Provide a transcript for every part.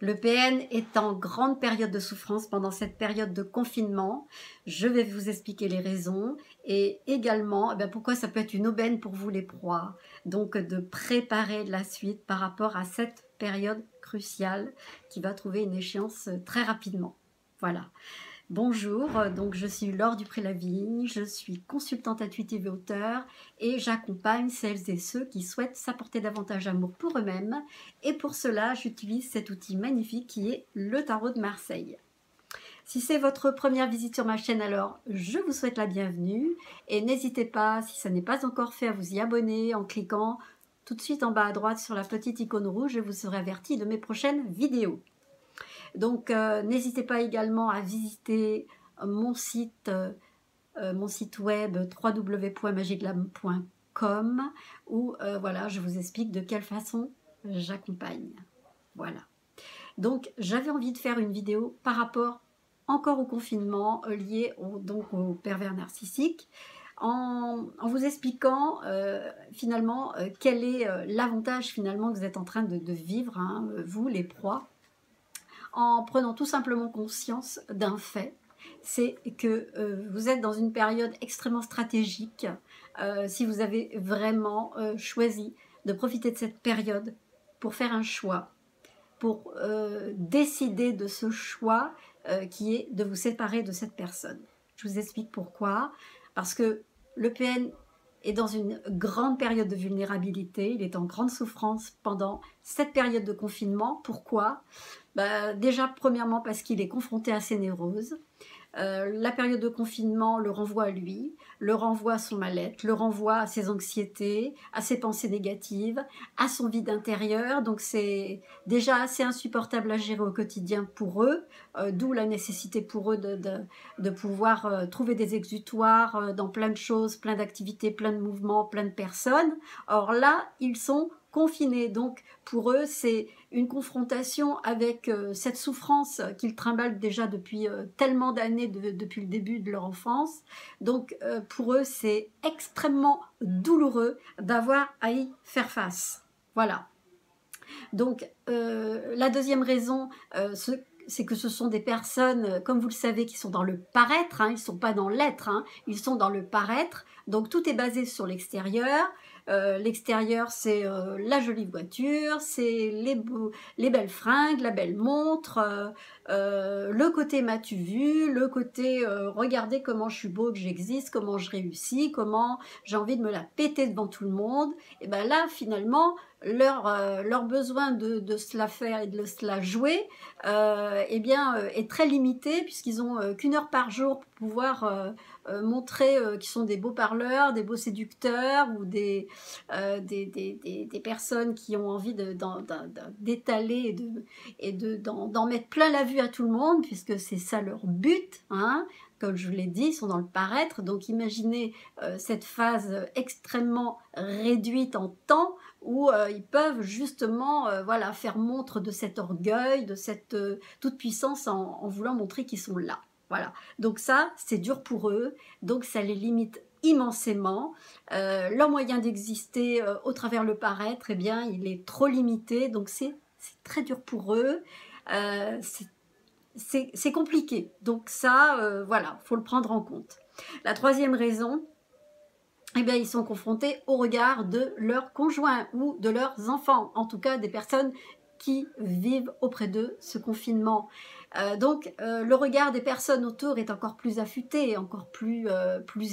Le PN est en grande période de souffrance pendant cette période de confinement. Je vais vous expliquer les raisons et également pourquoi ça peut être une aubaine pour vous les proies. Donc de préparer la suite par rapport à cette période cruciale qui va trouver une échéance très rapidement. Voilà. Bonjour, donc je suis Laure Dupré-Lavigne, je suis consultante intuitive et auteure et j'accompagne celles et ceux qui souhaitent s'apporter davantage d'amour pour eux-mêmes et pour cela j'utilise cet outil magnifique qui est le tarot de Marseille. Si c'est votre première visite sur ma chaîne, alors je vous souhaite la bienvenue et n'hésitez pas, si ça n'est pas encore fait, à vous y abonner en cliquant tout de suite en bas à droite sur la petite icône rouge et vous serez averti de mes prochaines vidéos. Donc n'hésitez pas également à visiter mon site web www.magiclam.com où voilà, je vous explique de quelle façon j'accompagne. Voilà. Donc j'avais envie de faire une vidéo par rapport encore au confinement lié au pervers narcissique en vous expliquant finalement quel est l'avantage finalement que vous êtes en train de vivre, hein, vous les proies, en prenant tout simplement conscience d'un fait, c'est que vous êtes dans une période extrêmement stratégique si vous avez vraiment choisi de profiter de cette période pour faire un choix, pour décider de ce choix qui est de vous séparer de cette personne. Je vous explique pourquoi. Parce que le PN est dans une grande période de vulnérabilité, il est en grande souffrance pendant cette période de confinement. Pourquoi ? Déjà, premièrement, parce qu'il est confronté à ses névroses. La période de confinement le renvoie à lui, le renvoie à son mal-être, le renvoie à ses anxiétés, à ses pensées négatives, à son vide intérieur. Donc c'est déjà assez insupportable à gérer au quotidien pour eux, d'où la nécessité pour eux de pouvoir trouver des exutoires dans plein de choses, plein d'activités, plein de mouvements, plein de personnes. Or là, ils sont confinés, donc pour eux c'est une confrontation avec cette souffrance qu'ils trimballent déjà depuis tellement d'années, depuis le début de leur enfance. Donc pour eux c'est extrêmement douloureux d'avoir à y faire face. Voilà. Donc la deuxième raison, c'est que ce sont des personnes, comme vous le savez, qui sont dans le paraître, hein, ils ne sont pas dans l'être, hein, ils sont dans le paraître, donc tout est basé sur l'extérieur. L'extérieur, c'est la jolie voiture, c'est les belles fringues, la belle montre, le côté m'as-tu vu, le côté regardez comment je suis beau, que j'existe, comment je réussis, comment j'ai envie de me la péter devant tout le monde. Et bien là, finalement, leur besoin de se la faire et de se la jouer est très limité puisqu'ils ont qu'1 heure par jour pour pouvoir montrer qu'ils sont des beaux parleurs, des beaux séducteurs ou des personnes qui ont envie d'étaler et d'en mettre plein la vue à tout le monde puisque c'est ça leur but, hein. Comme je vous l'ai dit, ils sont dans le paraître, donc imaginez cette phase extrêmement réduite en temps où ils peuvent justement voilà, faire montre de cet orgueil, de cette toute puissance en voulant montrer qu'ils sont là. Voilà. Donc ça, c'est dur pour eux, donc ça les limite immensément. Leur moyen d'exister au travers le paraître, eh bien, il est trop limité, donc c'est très dur pour eux. C'est compliqué, donc ça, voilà, faut le prendre en compte. La troisième raison, eh bien, ils sont confrontés au regard de leurs conjoints ou de leurs enfants, en tout cas des personnes qui vivent auprès d'eux ce confinement. Donc, le regard des personnes autour est encore plus affûté, encore plus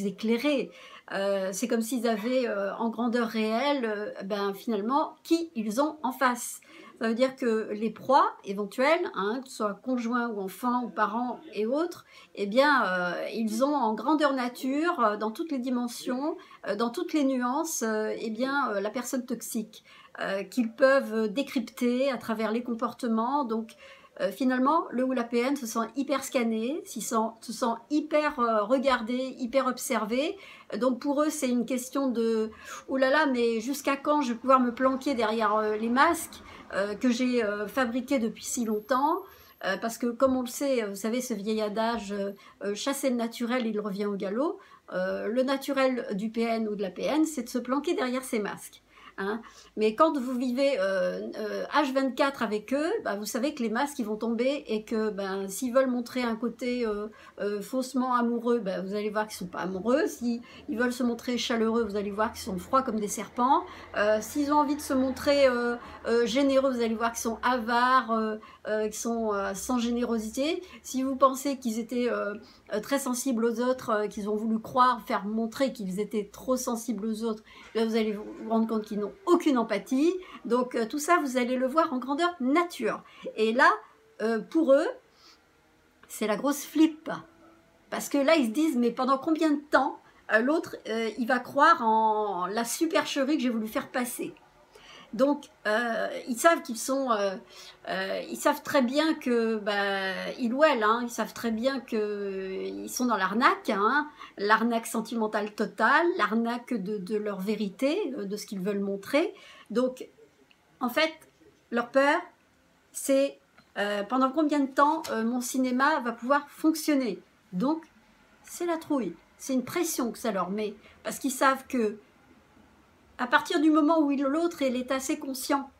éclairé. C'est comme s'ils avaient en grandeur réelle, finalement, qui ils ont en face. Ça veut dire que les proies éventuelles, hein, que ce soit conjoints ou enfants ou parents et autres, eh bien, ils ont en grandeur nature, dans toutes les dimensions, dans toutes les nuances, la personne toxique qu'ils peuvent décrypter à travers les comportements. Donc, finalement, le ou la PN se sent hyper scanné, se sent hyper regardé, hyper observé. Donc pour eux, c'est une question de « Oh là là, mais jusqu'à quand je vais pouvoir me planquer derrière les masques que j'ai fabriqués depuis si longtemps ?» Parce que comme on le sait, vous savez, ce vieil adage chasser le naturel, il revient au galop. Le naturel du PN ou de la PN, c'est de se planquer derrière ces masques. Hein. Mais quand vous vivez H24 avec eux, bah, vous savez que les masques ils vont tomber et que ben, s'ils veulent montrer un côté faussement amoureux, ben, vous allez voir qu'ils ne sont pas amoureux. S'ils veulent se montrer chaleureux, vous allez voir qu'ils sont froids comme des serpents. S'ils ont envie de se montrer généreux, vous allez voir qu'ils sont avares, qu'ils sont sans générosité. Si vous pensez qu'ils étaient très sensibles aux autres, qu'ils ont voulu croire, faire montrer qu'ils étaient trop sensibles aux autres, là vous allez vous rendre compte qu'ils n'ont aucune empathie. Donc tout ça, vous allez le voir en grandeur nature. Et là, pour eux, c'est la grosse flip. Parce que là, ils se disent, mais pendant combien de temps l'autre, il va croire en la supercherie que j'ai voulu faire passer. Donc, ils savent qu'ils sont, ils savent très bien que, ils ou elles, hein, ils savent très bien qu'ils sont dans l'arnaque, hein, l'arnaque sentimentale totale, l'arnaque de leur vérité, de ce qu'ils veulent montrer. Donc, en fait, leur peur, c'est pendant combien de temps mon cinéma va pouvoir fonctionner. Donc, c'est la trouille, c'est une pression que ça leur met, parce qu'ils savent que à partir du moment où l'autre est assez conscient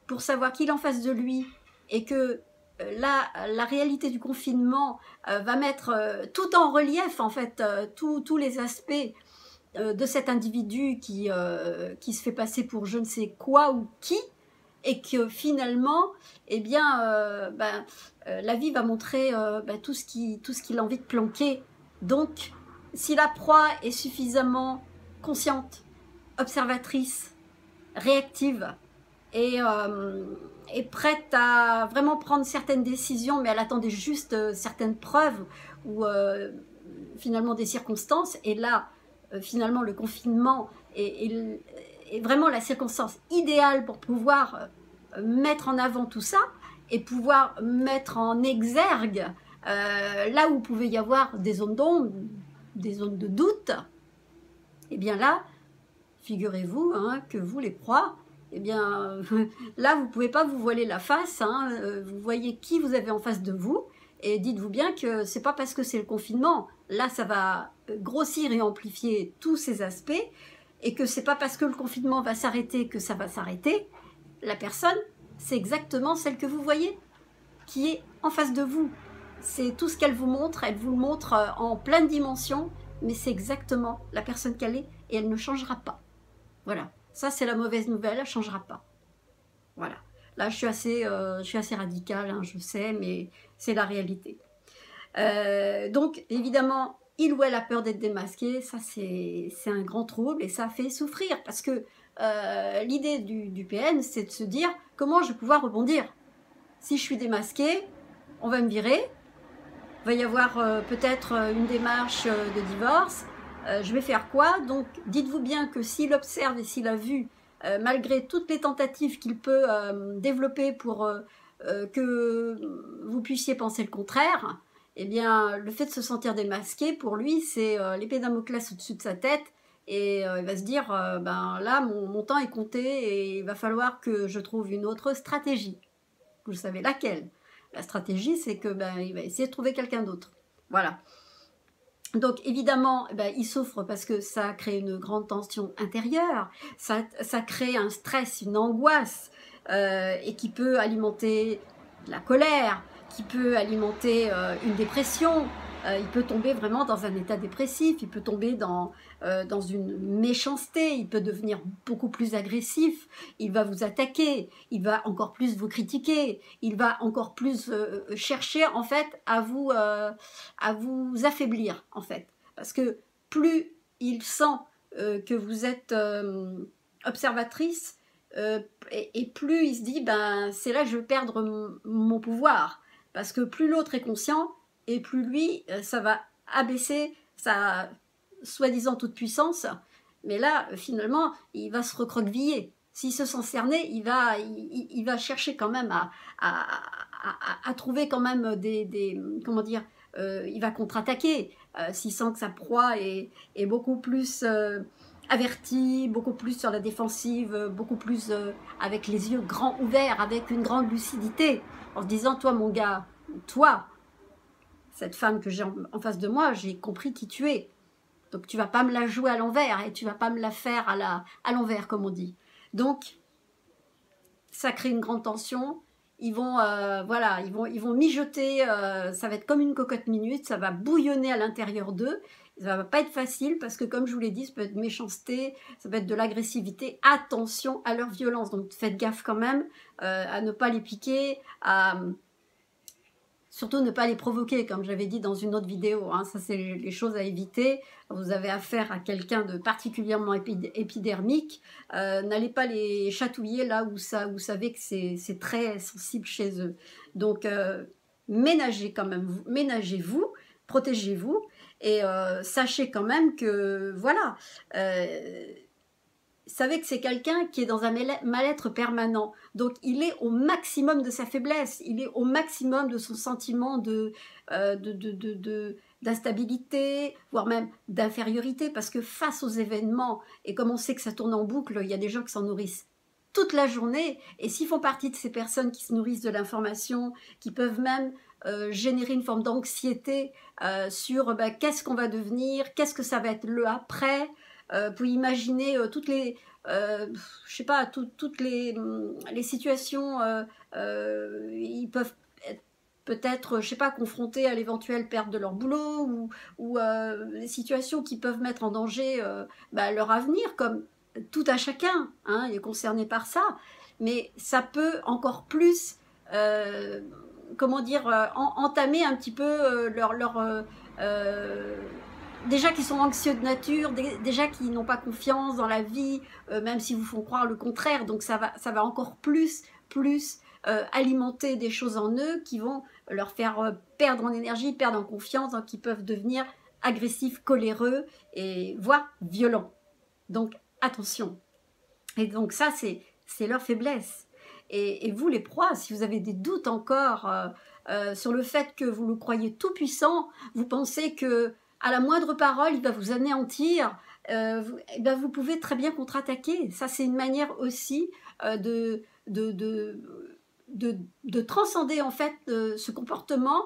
pour savoir qu'il est en face de lui et que la réalité du confinement va mettre tout en relief, en fait, tous les aspects de cet individu qui se fait passer pour je ne sais quoi ou qui, et que finalement, eh bien, la vie va montrer tout ce qu'il a envie de planquer. Donc, si la proie est suffisamment consciente, observatrice, réactive et prête à vraiment prendre certaines décisions, mais elle attendait juste certaines preuves ou finalement des circonstances. Et là, finalement, le confinement est vraiment la circonstance idéale pour pouvoir mettre en avant tout ça et pouvoir mettre en exergue là où pouvait y avoir des zones d'ombre, des zones de doute. Et bien là, figurez-vous hein, que vous, les proies, eh bien, là, vous ne pouvez pas vous voiler la face. Hein, vous voyez qui vous avez en face de vous. Et dites-vous bien que ce n'est pas parce que c'est le confinement. Là, ça va grossir et amplifier tous ces aspects. Et que ce n'est pas parce que le confinement va s'arrêter que ça va s'arrêter. La personne, c'est exactement celle que vous voyez, qui est en face de vous. C'est tout ce qu'elle vous montre. Elle vous le montre en pleine dimension. Mais c'est exactement la personne qu'elle est. Et elle ne changera pas. Voilà, ça c'est la mauvaise nouvelle, elle ne changera pas. Voilà, là je suis assez radicale, hein, je sais, mais c'est la réalité. Donc évidemment, il ou elle a peur d'être démasqué, ça c'est un grand trouble et ça fait souffrir parce que l'idée du PN c'est de se dire comment je vais pouvoir rebondir. Si je suis démasquée, on va me virer, il va y avoir peut-être une démarche de divorce. Je vais faire quoi? Donc, dites-vous bien que s'il observe et s'il a vu, malgré toutes les tentatives qu'il peut développer pour que vous puissiez penser le contraire, eh bien, le fait de se sentir démasqué, pour lui, c'est l'épée Damoclès au-dessus de sa tête. Et il va se dire, ben là, mon temps est compté et il va falloir que je trouve une autre stratégie. Vous savez laquelle? La stratégie, c'est que il va essayer de trouver quelqu'un d'autre. Voilà. Donc évidemment, il souffre parce que ça crée une grande tension intérieure, ça crée un stress, une angoisse, et qui peut alimenter la colère, qui peut alimenter une dépression, il peut tomber vraiment dans un état dépressif, il peut tomber dans une méchanceté, il peut devenir beaucoup plus agressif, il va vous attaquer, il va encore plus vous critiquer, il va encore plus chercher en fait à vous affaiblir en fait. Parce que plus il sent que vous êtes observatrice, et plus il se dit c'est là que je vais perdre mon pouvoir. Parce que plus l'autre est conscient, et plus lui, ça va abaisser sa soi-disant toute puissance. Mais là, finalement, il va se recroqueviller. S'il se sent cerné, il va chercher quand même à trouver quand même comment dire, il va contre-attaquer. S'il sent que sa proie est beaucoup plus avertie, beaucoup plus sur la défensive, beaucoup plus avec les yeux grands ouverts, avec une grande lucidité, en se disant, toi mon gars, toi, cette femme que j'ai en face de moi, j'ai compris qui tu es. Donc tu vas pas me la jouer à l'envers et tu vas pas me la faire à l'envers, comme on dit. Donc, ça crée une grande tension. Ils vont, voilà, ils vont mijoter, ça va être comme une cocotte minute, ça va bouillonner à l'intérieur d'eux. Ça va pas être facile parce que, comme je vous l'ai dit, ça peut être méchanceté, ça peut être de l'agressivité. Attention à leur violence, donc faites gaffe quand même à ne pas les piquer, à surtout ne pas les provoquer, comme j'avais dit dans une autre vidéo. Hein. Ça, c'est les choses à éviter. Vous avez affaire à quelqu'un de particulièrement épidermique. N'allez pas les chatouiller là où vous savez que c'est très sensible chez eux. Donc, ménagez quand même, ménagez-vous, protégez-vous. Et sachez quand même que, voilà, savez que c'est quelqu'un qui est dans un mal-être permanent. Donc, il est au maximum de sa faiblesse, il est au maximum de son sentiment d'instabilité, voire même d'infériorité, parce que face aux événements, et comme on sait que ça tourne en boucle, il y a des gens qui s'en nourrissent toute la journée, et s'ils font partie de ces personnes qui se nourrissent de l'information, qui peuvent même générer une forme d'anxiété sur qu'est-ce qu'on va devenir, qu'est-ce que ça va être le après, pour imaginer toutes les, je sais pas, toutes les situations, ils peuvent être peut-être, je sais pas, confrontés à l'éventuelle perte de leur boulot ou les situations qui peuvent mettre en danger leur avenir, comme tout à chacun, hein, il est concerné par ça, mais ça peut encore plus, comment dire, entamer un petit peu déjà qui sont anxieux de nature, déjà qui n'ont pas confiance dans la vie, même s'ils vous font croire le contraire. Donc ça va encore plus alimenter des choses en eux qui vont leur faire perdre en énergie, perdre en confiance, donc qui peuvent devenir agressifs, coléreux et voire violents. Donc attention. Et donc ça, c'est leur faiblesse. Et vous, les proies, si vous avez des doutes encore sur le fait que vous le croyez tout puissant, vous pensez que à la moindre parole, il va vous anéantir, vous pouvez très bien contre-attaquer. Ça, c'est une manière aussi de transcender en fait ce comportement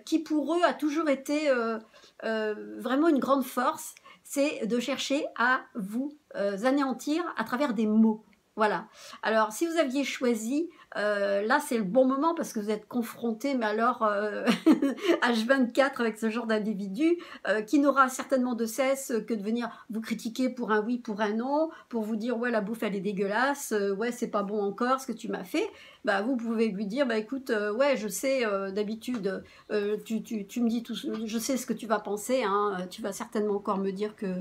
qui pour eux a toujours été vraiment une grande force, c'est de chercher à vous anéantir à travers des mots. Voilà. Alors, si vous aviez choisi, là, c'est le bon moment parce que vous êtes confronté, mais alors H24 avec ce genre d'individu qui n'aura certainement de cesse que de venir vous critiquer pour un oui, pour un non, pour vous dire ouais, la bouffe elle est dégueulasse, ouais, c'est pas bon encore ce que tu m'as fait. Bah, vous pouvez lui dire bah écoute, ouais, je sais d'habitude, tu me dis tout, je sais ce que tu vas penser, hein, tu vas certainement encore me dire que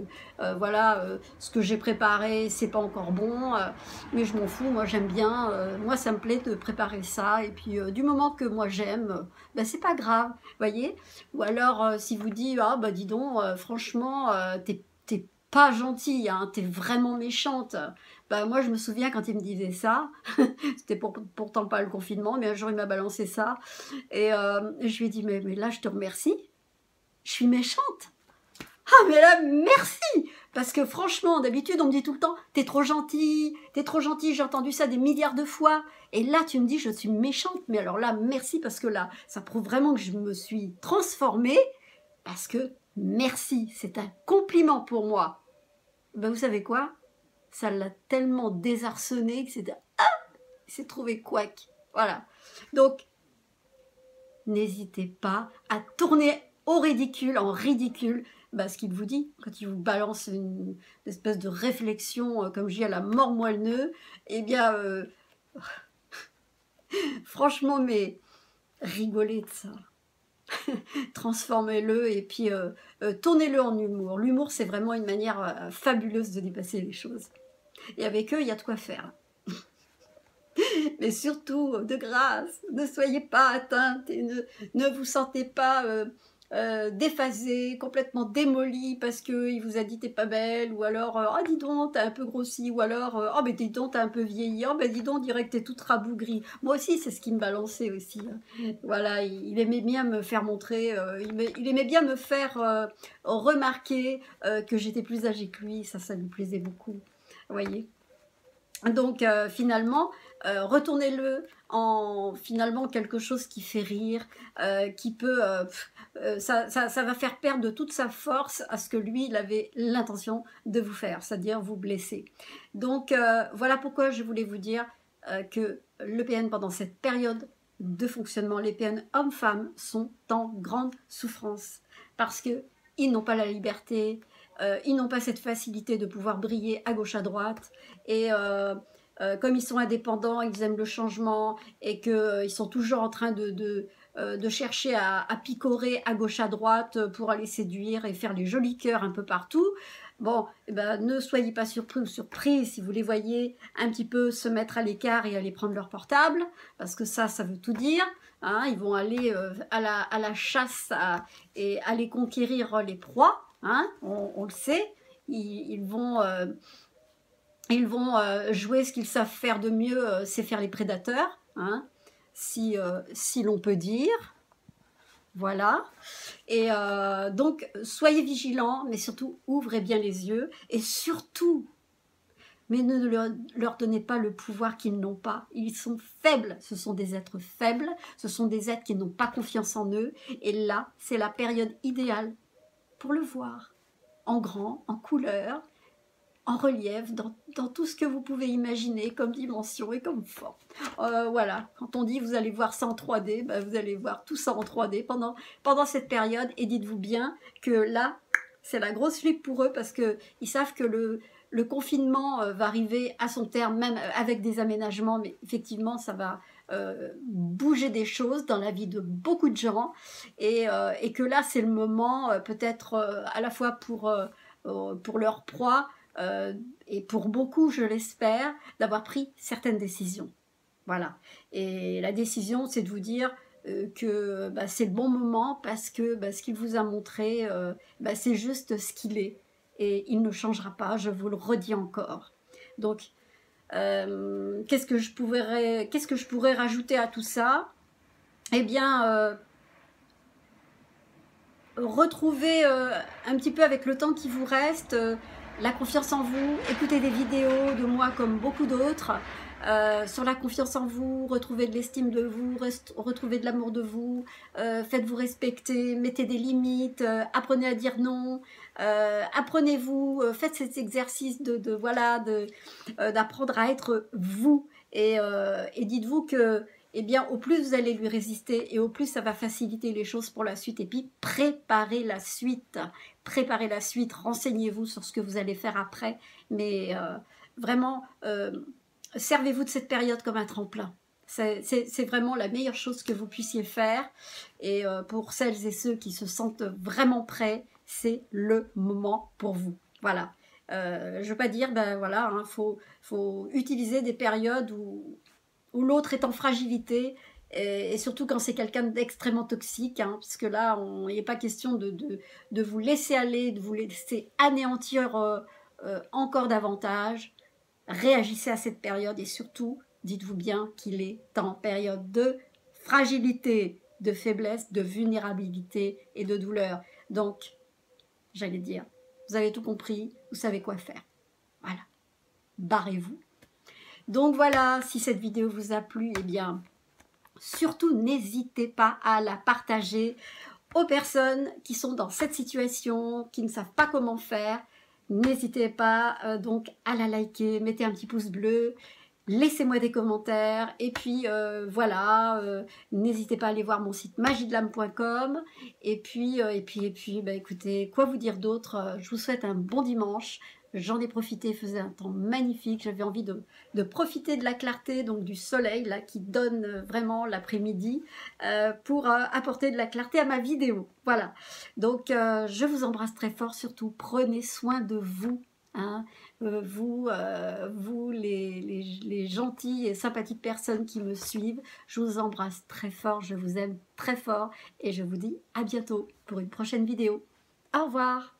voilà, ce que j'ai préparé c'est pas encore bon. Mais je m'en fous, moi j'aime bien, moi ça me plaît de préparer ça, et puis du moment que moi j'aime, c'est pas grave, voyez. Ou alors si vous dites, ah bah dis donc, franchement, t'es pas gentille, hein, t'es vraiment méchante. Bah moi je me souviens quand il me disait ça, c'était pourtant pas le confinement, mais un jour il m'a balancé ça, et je lui ai dit, mais là je te remercie, je suis méchante. Ah mais là, merci. Parce que franchement, d'habitude, on me dit tout le temps, t'es trop gentil, j'ai entendu ça des milliards de fois. Et là, tu me dis, je suis méchante. Mais alors là, merci, parce que là, ça prouve vraiment que je me suis transformée. Parce que merci, c'est un compliment pour moi. Ben, vous savez quoi? Ça l'a tellement désarçonné que c'était, il s'est trouvé couac. Voilà. Donc, n'hésitez pas à tourner au ridicule, en ridicule, ce qu'il vous dit, quand il vous balance une espèce de réflexion, comme je dis, à la mort moelle-neu, eh bien, franchement, mais rigolez de ça. Transformez-le et puis tournez-le en humour. L'humour, c'est vraiment une manière fabuleuse de dépasser les choses. Et avec eux, il y a de quoi faire. Mais surtout, de grâce, ne soyez pas atteinte et ne vous sentez pas déphasé, complètement démoli parce qu'il vous a dit t'es pas belle, ou alors ah dis donc t'as un peu grossi, ou alors oh mais dis donc t'as un peu vieilli, oh ben dis donc on dirait que t'es toute rabougrie. Moi aussi c'est ce qui me balançait aussi, hein. Voilà, il aimait bien me faire montrer, il aimait bien me faire remarquer que j'étais plus âgée que lui, ça lui plaisait beaucoup, vous voyez. Donc finalement, retournez-le en finalement quelque chose qui fait rire, qui peut, ça va faire perdre toute sa force à ce que lui, il avait l'intention de vous faire, c'est-à-dire vous blesser. Donc voilà pourquoi je voulais vous dire que l'EPN pendant cette période de fonctionnement, les PN hommes-femmes sont en grande souffrance parce que ils n'ont pas la liberté, ils n'ont pas cette facilité de pouvoir briller à gauche à droite et comme ils sont indépendants, ils aiment le changement et qu'ils sont toujours en train de chercher à picorer à gauche à droite pour aller séduire et faire les jolis cœurs un peu partout. Bon, eh ben, ne soyez pas surpris ou surprise si vous les voyez un petit peu se mettre à l'écart et aller prendre leur portable, parce que ça veut tout dire. Hein, ils vont aller à la chasse et aller conquérir les proies. Hein, on le sait. Ils vont jouer ce qu'ils savent faire de mieux, c'est faire les prédateurs, hein, si l'on peut dire. Voilà. Et donc, soyez vigilants, mais surtout, ouvrez bien les yeux. Et surtout, mais ne leur donnez pas le pouvoir qu'ils n'ont pas. Ils sont faibles. Ce sont des êtres faibles. Ce sont des êtres qui n'ont pas confiance en eux. Et là, c'est la période idéale pour le voir. En grand, en couleur, en relief, dans tout ce que vous pouvez imaginer comme dimension et comme forme. Voilà, quand on dit vous allez voir ça en 3D, ben vous allez voir tout ça en 3D pendant cette période, et dites-vous bien que là, c'est la grosse flippe pour eux parce qu'ils savent que le confinement va arriver à son terme, même avec des aménagements, mais effectivement, ça va bouger des choses dans la vie de beaucoup de gens, et que là, c'est le moment, peut-être à la fois pour leur proie, et pour beaucoup, je l'espère, d'avoir pris certaines décisions. Voilà. Et la décision, c'est de vous dire que bah, c'est le bon moment parce que bah, ce qu'il vous a montré, bah, c'est juste ce qu'il est. Et il ne changera pas, je vous le redis encore. Donc, qu'est-ce que je pourrais rajouter à tout ça? Eh bien, retrouvez un petit peu avec le temps qui vous reste la confiance en vous, écoutez des vidéos de moi comme beaucoup d'autres sur la confiance en vous, retrouvez de l'estime de vous, retrouvez de l'amour de vous, faites-vous respecter, mettez des limites, apprenez à dire non, apprenez-vous, faites cet exercice d'apprendre à être vous, et dites-vous que eh bien, au plus vous allez lui résister et au plus ça va faciliter les choses pour la suite. Et puis, préparez la suite. Préparez la suite, renseignez-vous sur ce que vous allez faire après. Mais vraiment, servez-vous de cette période comme un tremplin. C'est vraiment la meilleure chose que vous puissiez faire. Et pour celles et ceux qui se sentent vraiment prêts, c'est le moment pour vous. Voilà. Je ne veux pas dire, ben voilà, hein, faut utiliser des périodes où l'autre est en fragilité, et surtout quand c'est quelqu'un d'extrêmement toxique, hein, puisque là, il n'est pas question de vous laisser aller, de vous laisser anéantir encore davantage. Réagissez à cette période et surtout, dites-vous bien qu'il est en période de fragilité, de faiblesse, de vulnérabilité et de douleur. Donc, j'allais dire, vous avez tout compris, vous savez quoi faire. Voilà, barrez-vous. Donc voilà, si cette vidéo vous a plu, eh bien, surtout n'hésitez pas à la partager aux personnes qui sont dans cette situation, qui ne savent pas comment faire. N'hésitez pas donc à la liker, mettez un petit pouce bleu, laissez-moi des commentaires, et puis voilà, n'hésitez pas à aller voir mon site magiedlame.com, et puis, bah, écoutez, quoi vous dire d'autre, je vous souhaite un bon dimanche. J'en ai profité, il faisait un temps magnifique, j'avais envie de profiter de la clarté, donc du soleil là qui donne vraiment l'après-midi pour apporter de la clarté à ma vidéo. Voilà, donc je vous embrasse très fort, surtout prenez soin de vous, hein. Vous les gentilles et sympathiques personnes qui me suivent, je vous embrasse très fort, je vous aime très fort et je vous dis à bientôt pour une prochaine vidéo. Au revoir.